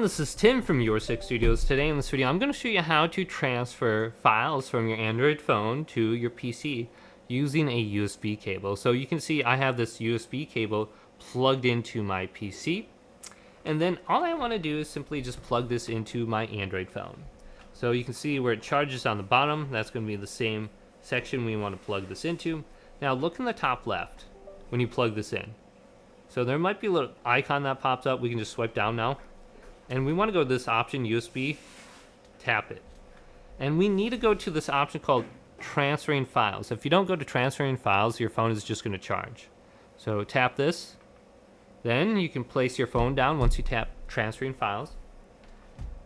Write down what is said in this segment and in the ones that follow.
everyone, this is Tim from Your Six Studios. Today in this video, I'm going to show you how to transfer files from your Android phone to your PC using a USB cable. So you can see I have this USB cable plugged into my PC. And then all I want to do is simply just plug this into my Android phone. So you can see where it charges on the bottom. That's going to be the same section we want to plug this into. Now look in the top left when you plug this in. So there might be a little icon that pops up. We can just swipe down now. And we want to go to this option, USB, tap it. And we need to go to this option called transferring files. If you don't go to transferring files, your phone is just going to charge. So tap this. Then you can place your phone down once you tap transferring files.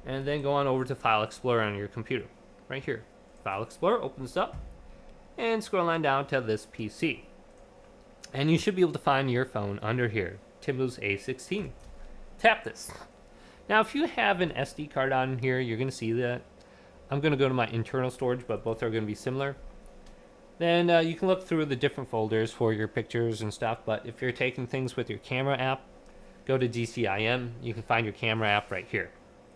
And then go on over to File Explorer on your computer. Right here. File Explorer opens up. And scroll on down to this PC. And you should be able to find your phone under here. Timbo's A16. Tap this. Now, if you have an SD card on here, you're going to see that. I'm going to go to my internal storage, but both are going to be similar. Then you can look through the different folders for your pictures and stuff, but if you're taking things with your camera app, go to DCIM. You can find your camera app right here.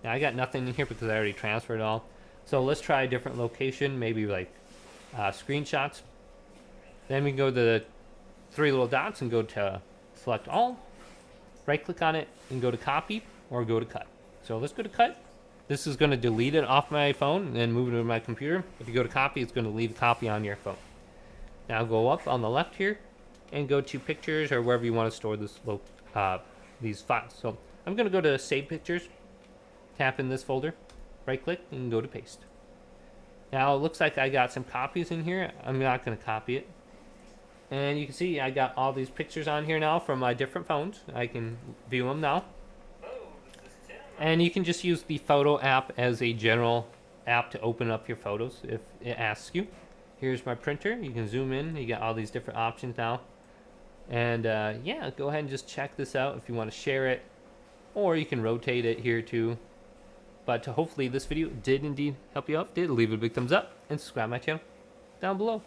Now, I got nothing in here because I already transferred it all. So let's try a different location, maybe like screenshots. Then we can go to the three little dots and go to select all. Right-click on it and go to copy. Or go to cut. So let's go to cut. This is going to delete it off my phone and then move it to my computer. If you go to copy, it's going to leave a copy on your phone. Now go up on the left here and go to pictures or wherever you want to store this these files. So I'm going to go to save pictures, tap in this folder, right click and go to paste. Now it looks like I got some copies in here. I'm not going to copy it. And you can see I got all these pictures on here now from my different phones. I can view them now. And you can just use the photo app as a general app to open up your photos if it asks you. Here's my printer. You can zoom in. You got all these different options now. And yeah, go ahead and just check this out if you want to share it. Or you can rotate it here too. But hopefully this video did indeed help you out. Leave it a big thumbs up and subscribe to my channel down below.